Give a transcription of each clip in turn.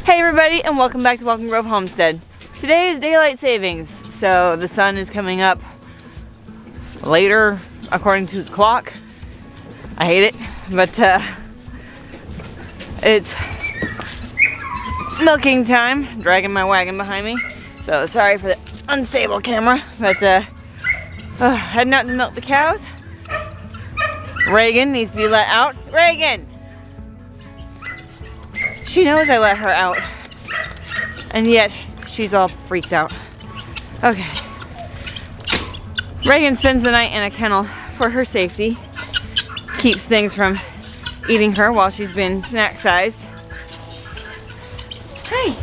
Hey everybody, and welcome back to Welcome Grove Homestead. Today is daylight savings, so the sun is coming up later according to the clock. I hate it, but it's milking time. Dragging my wagon behind me, so sorry for the unstable camera, but heading out to milk the cows. Reagan needs to be let out. Reagan! She knows I let her out, and yet she's all freaked out. Okay. Reagan spends the night in a kennel for her safety. Keeps things from eating her while she's been snack sized. Hey.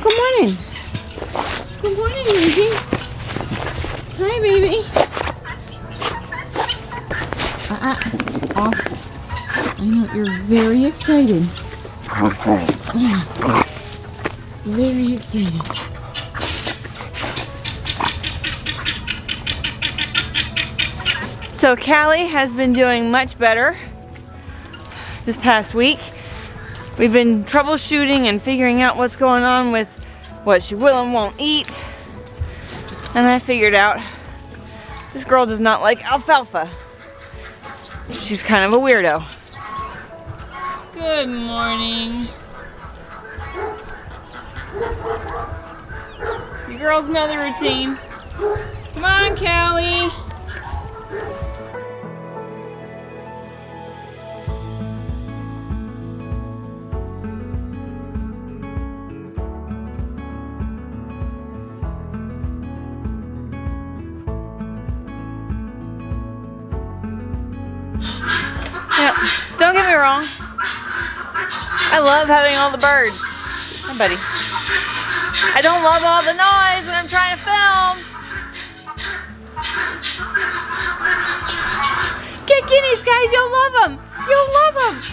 Good morning. Good morning, Reagan. Hi, baby. Off. I know you're very excited. Very excited. So Callie has been doing much better this past week. We've been troubleshooting and figuring out what's going on with what she will and won't eat. And I figured out this girl does not like alfalfa. She's kind of a weirdo. Good morning. You girls know the routine. Come on, Callie. Now, don't get me wrong. I love having all the birds. Hi, buddy. I don't love all the noise when I'm trying to film. Get guineas, guys. You'll love them. You'll love them.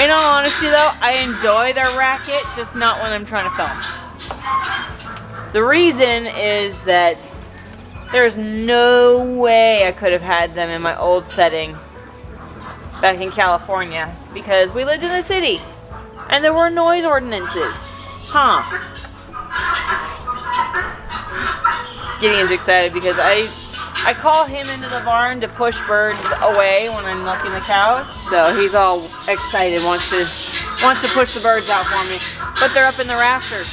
In all honesty, though, I enjoy their racket, just not when I'm trying to film. The reason is that there's no way I could have had them in my old setting back in California, because we lived in the city and there were noise ordinances. Gideon's excited because I call him into the barn to push birds away when I'm milking the cows, so he's all excited, wants to push the birds out for me, but they're up in the rafters.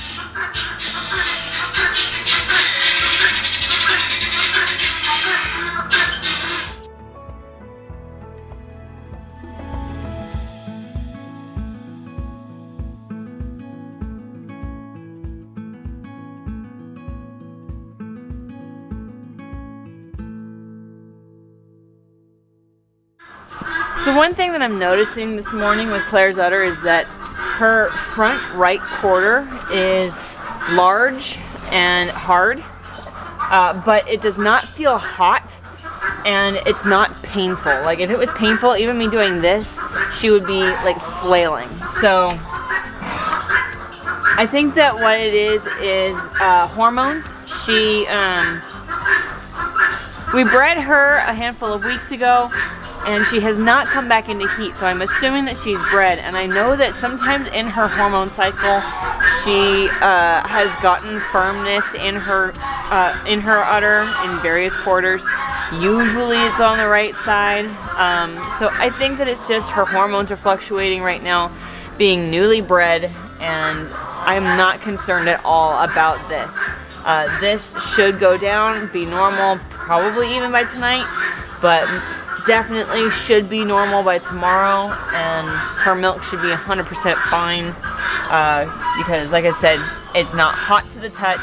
So one thing that I'm noticing this morning with Claire's udder is that her front right quarter is large and hard, but it does not feel hot and it's not painful. Like if it was painful, even me doing this, she would be like flailing. So I think that what it is hormones. We bred her a handful of weeks ago, and she has not come back into heat, so I'm assuming that she's bred. And I know that sometimes in her hormone cycle, she has gotten firmness in her udder in various quarters. Usually it's on the right side. So I think that it's just her hormones are fluctuating right now, being newly bred, and I'm not concerned at all about this. This should go down, be normal, probably even by tonight, but definitely should be normal by tomorrow, and her milk should be 100% fine, because like I said, it's not hot to the touch.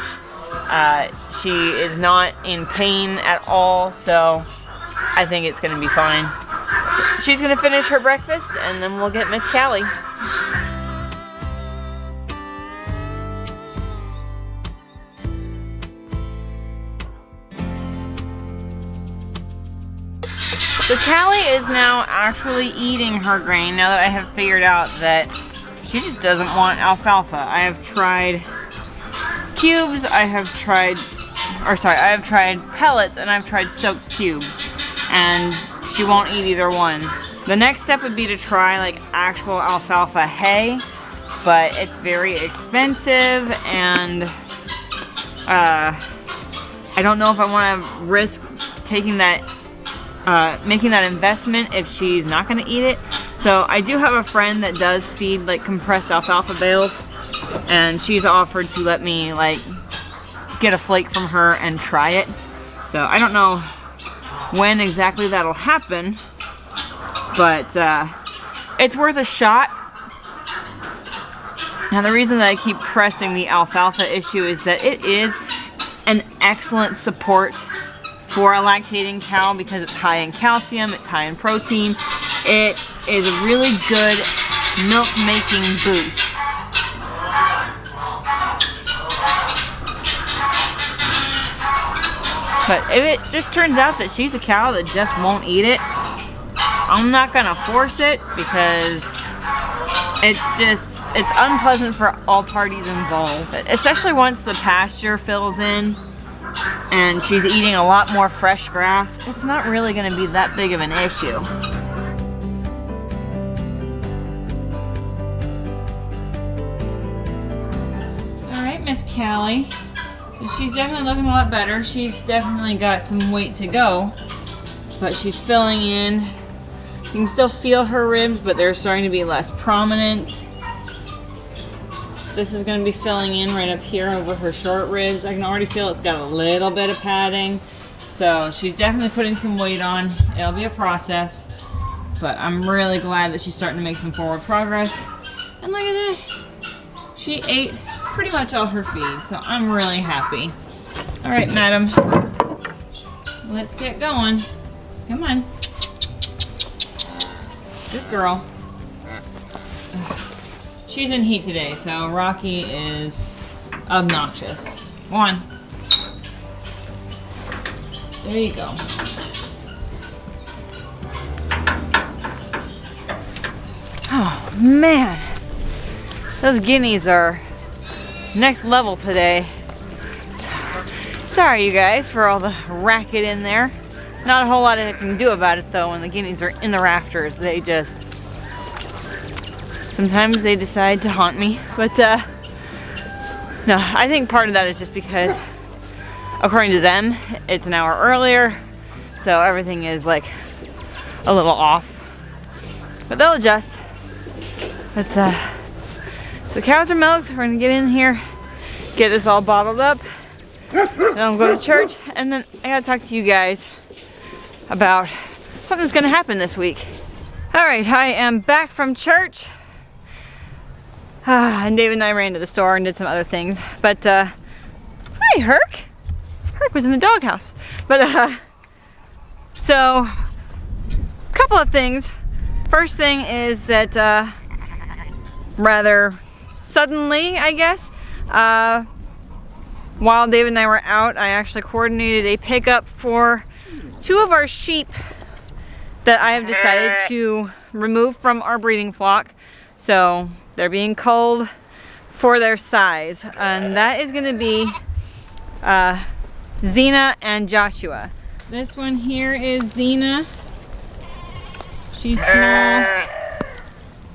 She is not in pain at all, so I think it's going to be fine. She's going to finish her breakfast, and then we'll get Miss Callie. So Callie is now actually eating her grain now that I have figured out that she just doesn't want alfalfa. I have tried cubes, I have tried pellets, and I've tried soaked cubes, and she won't eat either one. The next step would be to try like actual alfalfa hay, but it's very expensive, and I don't know if I want to risk taking that, making that investment if she's not going to eat it. So I do have a friend that does feed like compressed alfalfa bales, and she's offered to let me like get a flake from her and try it. So I don't know when exactly that'll happen, but it's worth a shot. Now the reason that I keep pressing the alfalfa issue is that it is an excellent support for a lactating cow because it's high in calcium, it's high in protein. It is a really good milk making boost. But if it just turns out that she's a cow that just won't eat it, I'm not gonna force it because it's unpleasant for all parties involved. Especially once the pasture fills in and she's eating a lot more fresh grass, it's not really gonna be that big of an issue. All right, Miss Callie. So she's definitely looking a lot better. She's definitely got some weight to go, but she's filling in. You can still feel her ribs, but they're starting to be less prominent. This is going to be filling in right up here over her short ribs. I can already feel it's got a little bit of padding. So she's definitely putting some weight on. It'll be a process, but I'm really glad that she's starting to make some forward progress. And look at that. She ate pretty much all her feed, so I'm really happy. All right, madam. Let's get going. Come on. Good girl. She's in heat today, so Rocky is obnoxious. Go on. There you go. Oh, man. Those guineas are next level today. Sorry, you guys, for all the racket in there. Not a whole lot I can do about it, though, when the guineas are in the rafters. They just... sometimes they decide to haunt me. But, no, I think part of that is just because, according to them, it's an hour earlier. So everything is, like, a little off. But they'll adjust. But, so cows are milked. We're going to get in here, get this all bottled up. Then I'll go to church. And then I got to talk to you guys about something's going to happen this week. Alright, I am back from church. And David and I ran to the store and did some other things. But, hi, Herc. Herc was in the doghouse. But, so, a couple of things. First thing is that, rather suddenly, I guess, while David and I were out, I actually coordinated a pickup for 2 of our sheep that I have decided to remove from our breeding flock. So they're being culled for their size, and that is going to be Xena and Joshua. This one here is Xena. She's small,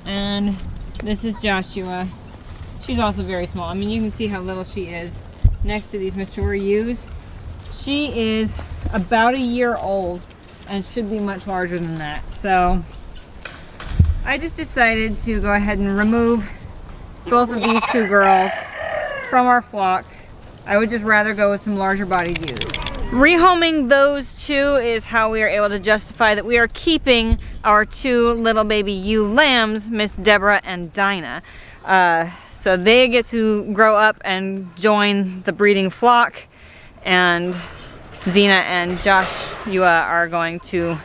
and this is Joshua. She's also very small. I mean, you can see how little she is next to these mature ewes. She is about a year old and should be much larger than that. So I just decided to go ahead and remove both of these 2 girls from our flock. I would just rather go with some larger bodied ewes. Rehoming those 2 is how we are able to justify that we are keeping our 2 little baby ewe lambs, Miss Deborah and Dinah. So they get to grow up and join the breeding flock, and Xena and Joshua are going to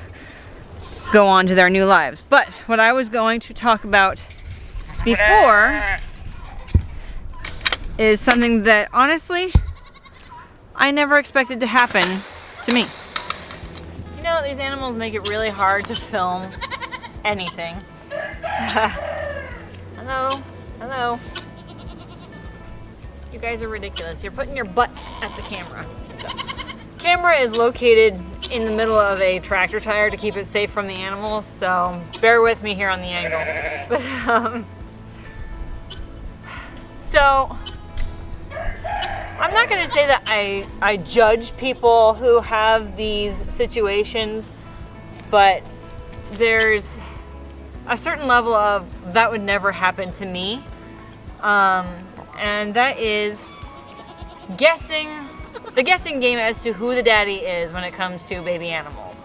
go on to their new lives. But what I was going to talk about before is something that honestly I never expected to happen to me. You know, these animals make it really hard to film anything. Hello, hello. You guys are ridiculous. You're putting your butts at the camera. So, camera is located in the middle of a tractor tire to keep it safe from the animals, so bear with me here on the angle. But so I'm not going to say that I judge people who have these situations, but there's a certain level of that would never happen to me, and that is the guessing game as to who the daddy is when it comes to baby animals.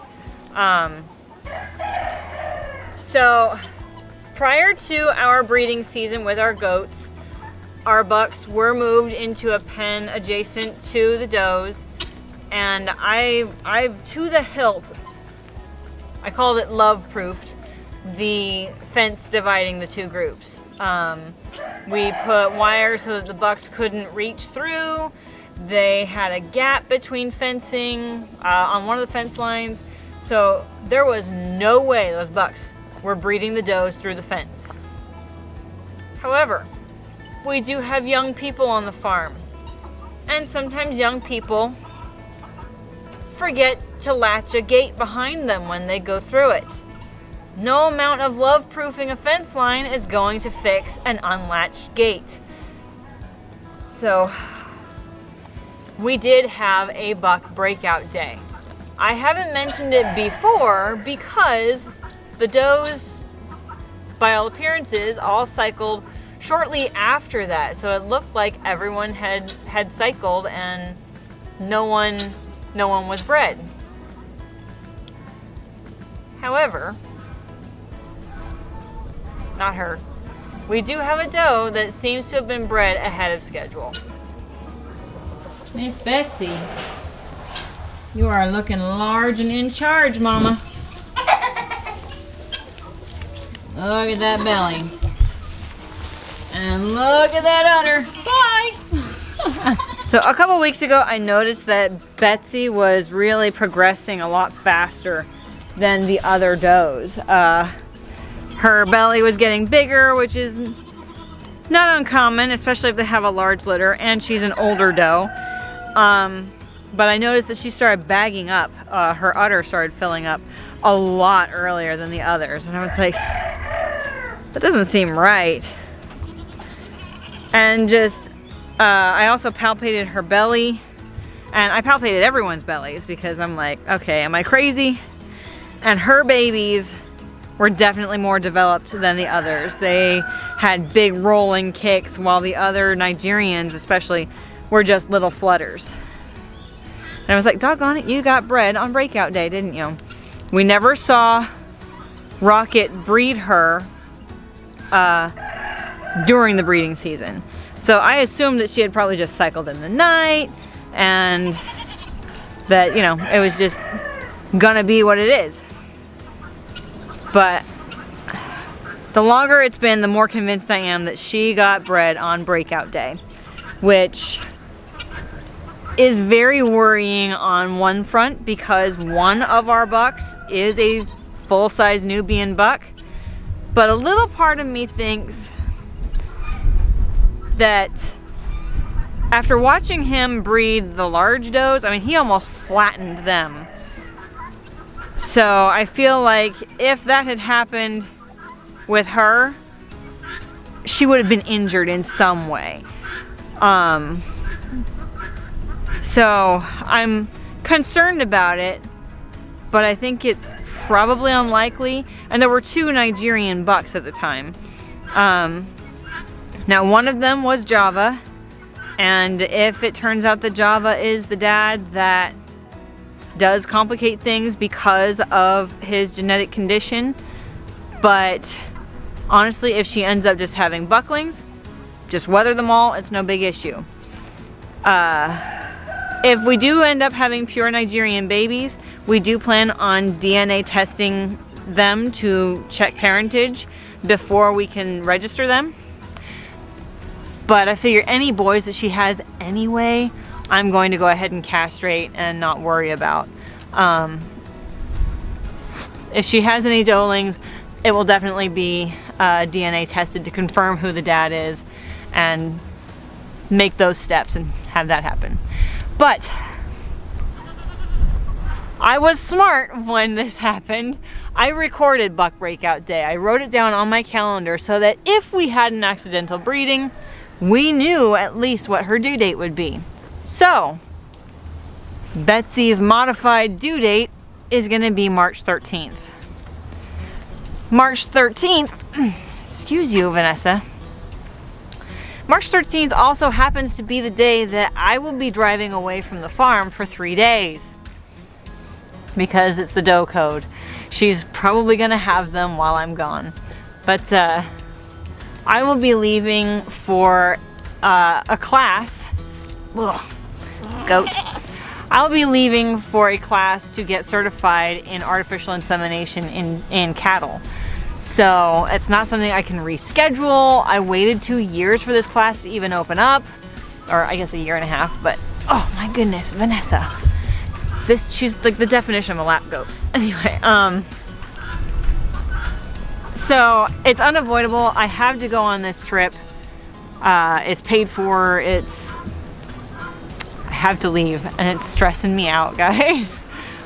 So prior to our breeding season with our goats, our bucks were moved into a pen adjacent to the does, and I to the hilt, I called it love-proofed the fence dividing the two groups. We put wire so that the bucks couldn't reach through. They had a gap between fencing on one of the fence lines, so there was no way those bucks were breeding the does through the fence. However, we do have young people on the farm, and sometimes young people forget to latch a gate behind them when they go through it. No amount of love-proofing a fence line is going to fix an unlatched gate. So we did have a buck breakout day. I haven't mentioned it before because the does, by all appearances, all cycled shortly after that. So it looked like everyone had cycled and no one was bred. However, not her. We do have a doe that seems to have been bred ahead of schedule. Miss Betsy, you are looking large and in charge, Mama. Look at that belly. And look at that udder. Bye! So a couple weeks ago, I noticed that Betsy was really progressing a lot faster than the other does. Her belly was getting bigger, which is not uncommon, especially if they have a large litter, and she's an older doe. But I noticed that she started bagging up. Her udder started filling up a lot earlier than the others. And I was like, that doesn't seem right. And just, I also palpated her belly. And I palpated everyone's bellies because I'm like, okay, am I crazy? And her babies were definitely more developed than the others. They had big rolling kicks, while the other Nigerians especially were just little flutters. And I was like, doggone it, you got bred on breakout day, didn't you? We never saw Rocket breed her during the breeding season. So I assumed that she had probably just cycled in the night and that, you know, it was just gonna be what it is. But the longer it's been, the more convinced I am that she got bred on breakout day, which is very worrying on one front because one of our bucks is a full-size Nubian buck, but a little part of me thinks that after watching him breed the large does, I mean, he almost flattened them. So I feel like if that had happened with her, she would have been injured in some way. So I'm concerned about it, but I think it's probably unlikely. And there were two Nigerian bucks at the time. Now one of them was Java, and if it turns out that Java is the dad, that does complicate things because of his genetic condition. But honestly, if she ends up just having bucklings, just weather them all, it's no big issue. If we do end up having pure Nigerian babies, we do plan on DNA testing them to check parentage before we can register them. But I figure any boys that she has anyway, I'm going to go ahead and castrate and not worry about. If she has any doelings, it will definitely be DNA tested to confirm who the dad is and make those steps and have that happen. But I was smart when this happened. I recorded buck breakout day. I wrote it down on my calendar so that if we had an accidental breeding, we knew at least what her due date would be. So, Betsy's modified due date is gonna be March 13th. March 13th, excuse you, Vanessa. March 13th also happens to be the day that I will be driving away from the farm for 3 days. Because it's the doe code. She's probably gonna have them while I'm gone. But I will be leaving for a class. Ugh, goat. I'll be leaving for a class to get certified in artificial insemination in cattle. So it's not something I can reschedule. I waited 2 years for this class to even open up. Or I guess a year and a half, but oh my goodness, Vanessa. She's like the definition of a lap goat. Anyway, so it's unavoidable. I have to go on this trip. It's paid for. I have to leave, and it's stressing me out, guys.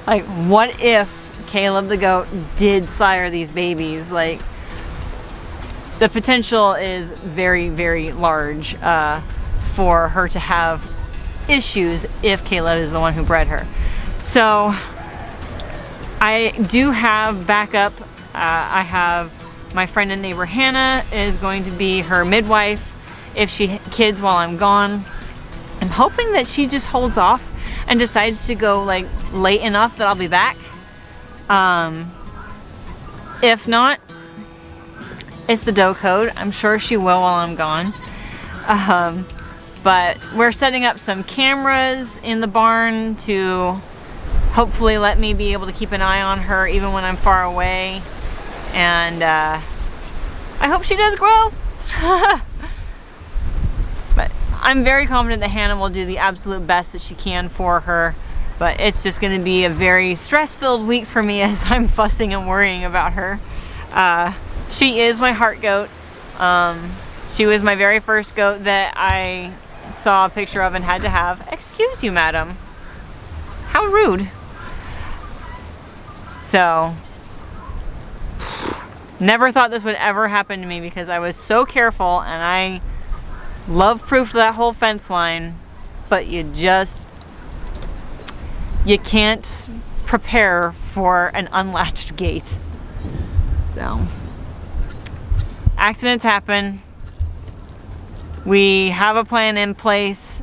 Like, what if Caleb the goat did sire these babies? Like, the potential is very, very large for her to have issues if Caleb is the one who bred her. So I do have backup. I have my friend and neighbor Hannah is going to be her midwife if she kids while I'm gone. I'm hoping that she just holds off and decides to go like late enough that I'll be back. If not, it's the doe code. I'm sure she will while I'm gone. But we're setting up some cameras in the barn to hopefully let me be able to keep an eye on her even when I'm far away. And I hope she does grow. But I'm very confident that Hannah will do the absolute best that she can for her. But it's just going to be a very stress-filled week for me as I'm fussing and worrying about her. She is my heart goat. She was my very first goat that I saw a picture of and had to have. Excuse you, madam. How rude. So, never thought this would ever happen to me because I was so careful, and I love-proofed that whole fence line, but you can't prepare for an unlatched gate. So, accidents happen. We have a plan in place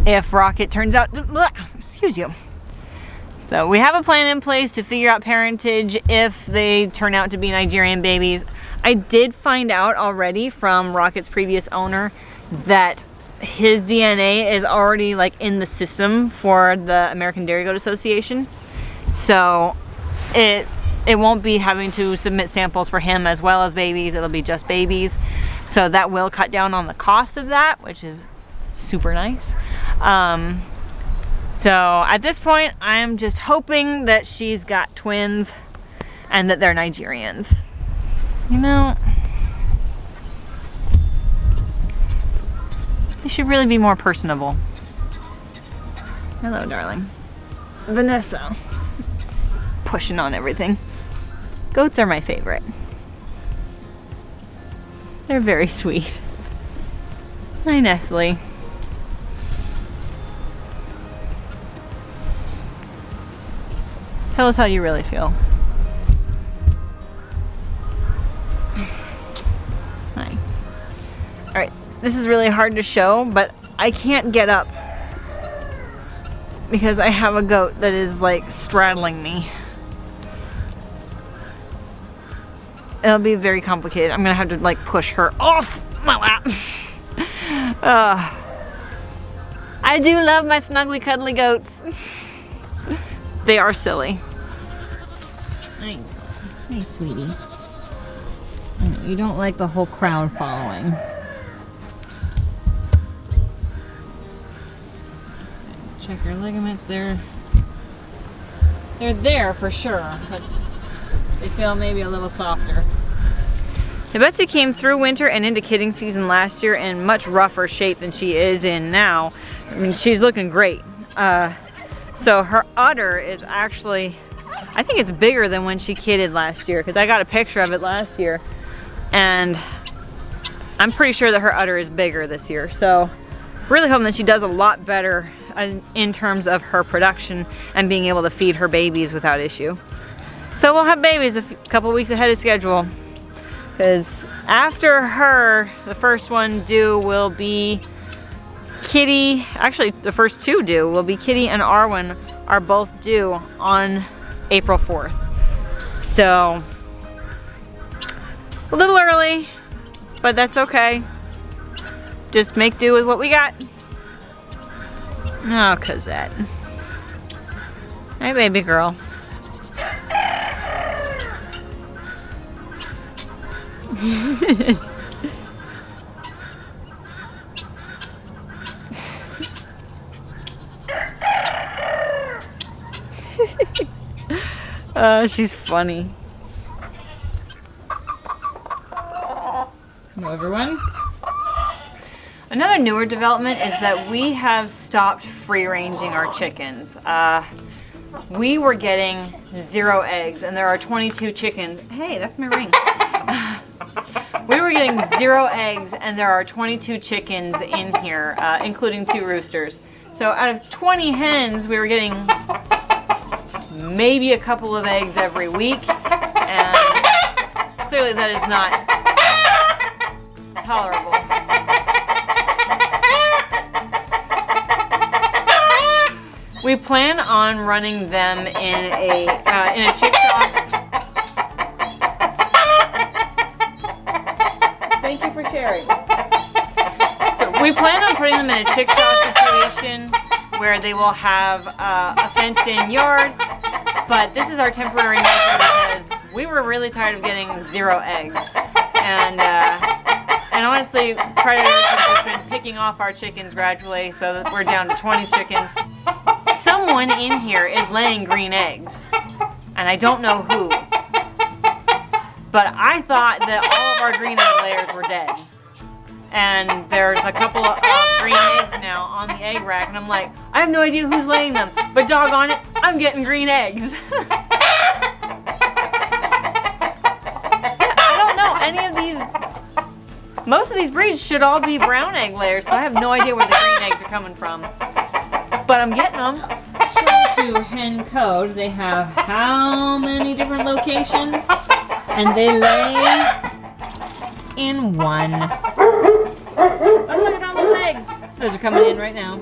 if Rocket turns out to, excuse you. So we have a plan in place to figure out parentage if they turn out to be Nigerian babies. I did find out already from Rocket's previous owner that his DNA is already like in the system for the American Dairy Goat Association. So it won't be having to submit samples for him as well as babies. It'll be just babies. So that will cut down on the cost of that, which is super nice. So at this point, I'm just hoping that she's got twins and that they're Nigerians. You know, they should really be more personable. Hello, darling. Vanessa. Pushing on everything. Goats are my favorite. They're very sweet. Hi, Nestle. Tell us how you really feel. Hi. Alright, this is really hard to show, but I can't get up because I have a goat that is like straddling me. It'll be very complicated. I'm gonna have to like push her off my lap. I do love my snuggly cuddly goats. They are silly. Hi, sweetie. You don't like the whole crowd following. Check her ligaments. They're there for sure, but they feel maybe a little softer. Now, Betsy came through winter and into kidding season last year in much rougher shape than she is in now. I mean, she's looking great. So her udder is actually, I think it's bigger than when she kidded last year, because I got a picture of it last year, and I'm pretty sure that her udder is bigger this year. So really hoping that she does a lot better in terms of her production and being able to feed her babies without issue. So we'll have babies a couple weeks ahead of schedule, because after her, the first one due will be Kitty. Actually, the first two due will be Kitty and Arwen are both due on April 4th. So a little early, but that's okay. Just make do with what we got. Oh, Cosette. Hey, baby girl. She's funny. Hello, everyone. Another newer development is that we have stopped free-ranging our chickens. We were getting 0 eggs, and there are 22 chickens. Hey, that's my ring. We were getting 0 eggs, and there are 22 chickens in here, including 2 roosters. So out of 20 hens, we were getting maybe a couple of eggs every week, and clearly that is not tolerable. We plan on running them in a chick shop. Thank you for sharing. So we plan on putting them in a chick shop situation where they will have a fenced-in yard, but this is our temporary measure because we were really tired of getting 0 eggs, and honestly, predators have just been picking off our chickens gradually, so that we're down to 20 chickens. Someone in here is laying green eggs, and I don't know who, but I thought that all of our green egg layers were dead, and there's a couple of green eggs now on the egg rack, and I'm like, I have no idea who's laying them, but doggone it, I'm getting green eggs. I don't know, any of these, most of these breeds should all be brown egg layers, so I have no idea where the green eggs are coming from, but I'm getting them. To hen code, they have how many different locations, and they lay in one. Oh, look at all those eggs. Those are coming in right now.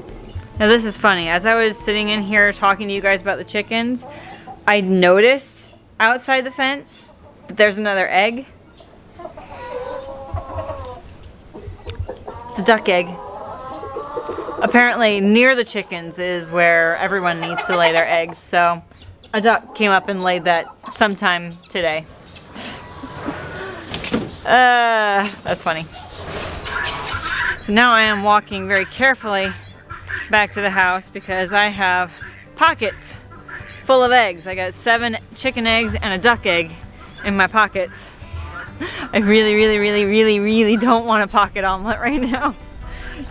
Now this is funny. As I was sitting in here talking to you guys about the chickens, I noticed outside the fence that there's another egg. It's a duck egg. Apparently near the chickens is where everyone needs to lay their eggs, so a duck came up and laid that sometime today. That's funny. So now I am walking very carefully back to the house because I have pockets full of eggs. I got 7 chicken eggs and a duck egg in my pockets. I really don't want a pocket omelet right now.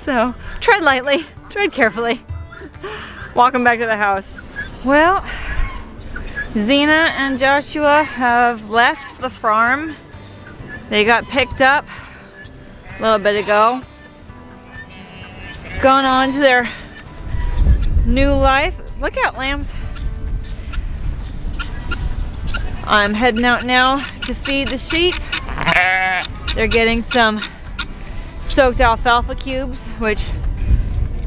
So, tread lightly, tread carefully. Walking back to the house. Well, Xena and Joshua have left the farm. They got picked up a little bit ago. Gone on to their new life. Look out, lambs. I'm heading out now to feed the sheep. They're getting some soaked alfalfa cubes, which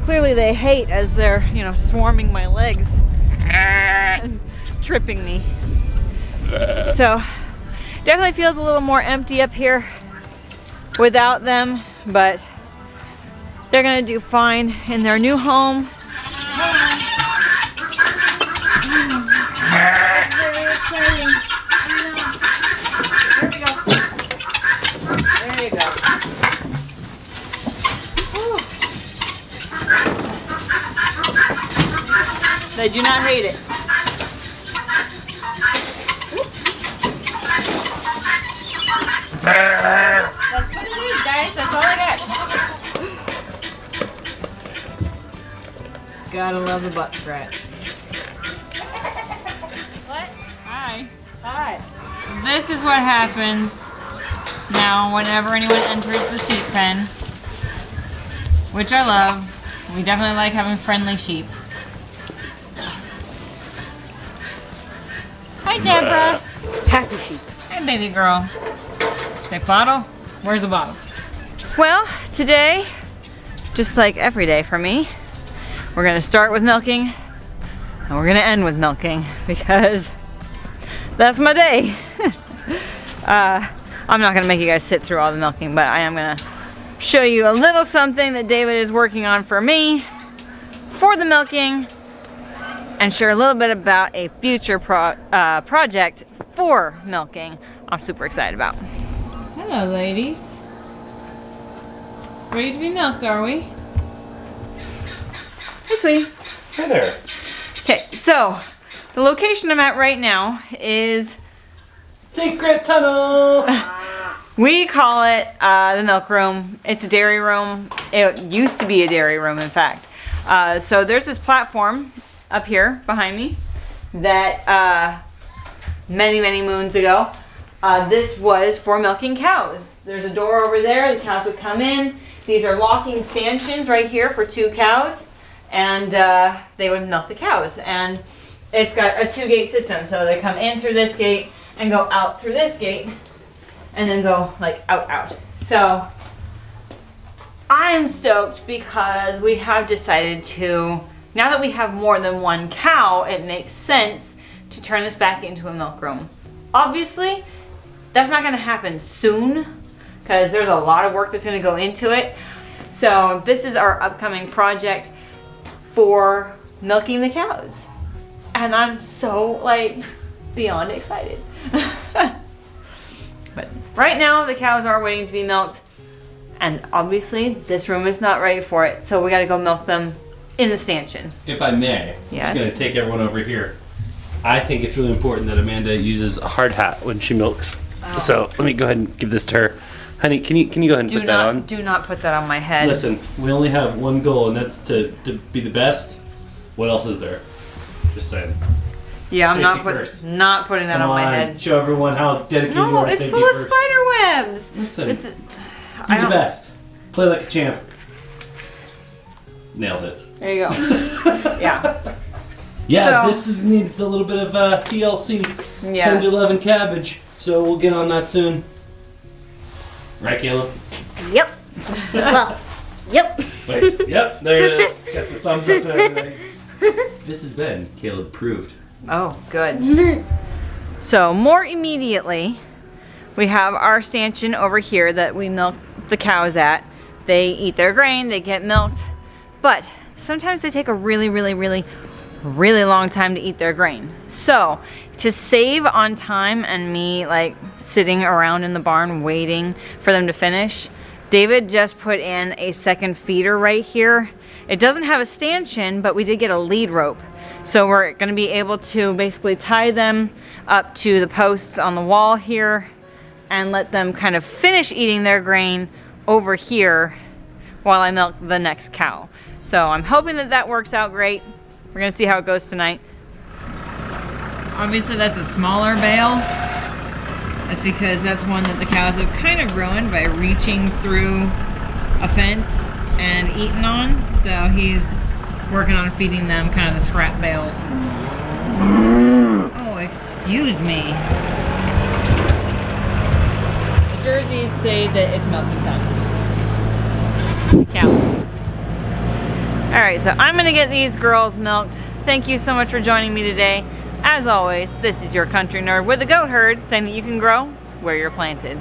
clearly they hate as they're, you know, swarming my legs and tripping me. So definitely feels a little more empty up here without them, but they're gonna do fine in their new home. Very exciting. Here we go. There you go. They do not hate it. That's what it is, guys. That's all I got. Gotta love the butt scratch. this is what happens now whenever anyone enters the sheep pen, which I love. We definitely like having friendly sheep. Hi, Deborah. Happy sheep. Hey, baby girl. Say bottle. Where's the bottle? Well, today, just like every day for me, we're gonna start with milking and we're gonna end with milking because that's my day. I'm not gonna make you guys sit through all the milking, but I am gonna show you a little something that David is working on for me for the milking and share a little bit about a future project for milking I'm super excited about. Hello, ladies. Ready to be milked, are we? Hey, sweetie. Hey there. Okay, so the location I'm at right now is Secret tunnel. we call it the milk room. It's a dairy room. It used to be a dairy room, in fact. So there's this platform up here behind me that many moons ago, this was for milking cows. There's a door over there. The cows would come in. These are locking stanchions right here for 2 cows, and they would milk the cows. And it's got a 2-gate system, so they come in through this gate and go out through this gate, and then go like out. So I'm stoked because we have decided to, now that we have more than 1 cow, it makes sense to turn this back into a milk room. Obviously, that's not gonna happen soon because there's a lot of work that's gonna go into it. So this is our upcoming project for milking the cows. And I'm so like beyond excited. But right now the cows are waiting to be milked, and obviously this room is not ready for it, so we gotta go milk them in the stanchion. If I may, Yes. I'm just gonna take everyone over here. I think it's really important that Amanda uses a hard hat when she milks. Oh. So let me go ahead and give this to her. Honey, can you go ahead and put that on? Do not put that on my head. Listen, we only have one goal, and that's to be the best. What else is there? Just saying. Yeah, I'm Safety not putting that Come on my on, head. show everyone how dedicated you No, are to it's safety full of first. spider webs. Listen, This is, be the best. Play like a champ. Nailed it. There you go. Yeah. Yeah, So- this needs a little bit of TLC. 10 Yes. to 11 cabbage. So we'll get on that soon. Right, Caleb? Yep. Well, yep. Wait, yep, there it is. Got the thumbs up and everything. This has been Caleb Proved. Oh, good. So more immediately, we have our stanchion over here that we milk the cows at. They eat their grain, they get milked, but sometimes they take a really long time to eat their grain. So to save on time and me like sitting around in the barn waiting for them to finish, David just put in a second feeder right here. It doesn't have a stanchion, but we did get a lead rope. So we're gonna be able to basically tie them up to the posts on the wall here and let them kind of finish eating their grain over here while I milk the next cow. So I'm hoping that that works out great. We're gonna see how it goes tonight. Obviously that's a smaller bale. That's because that's one that the cows have kind of ruined by reaching through a fence and eating on. So he's working on feeding them kind of the scrap bales. Oh, excuse me. The jerseys say that it's milking time. Cow. Alright, so I'm gonna get these girls milked. Thank you so much for joining me today. As always, this is your country nerd with a goat herd saying that you can grow where you're planted.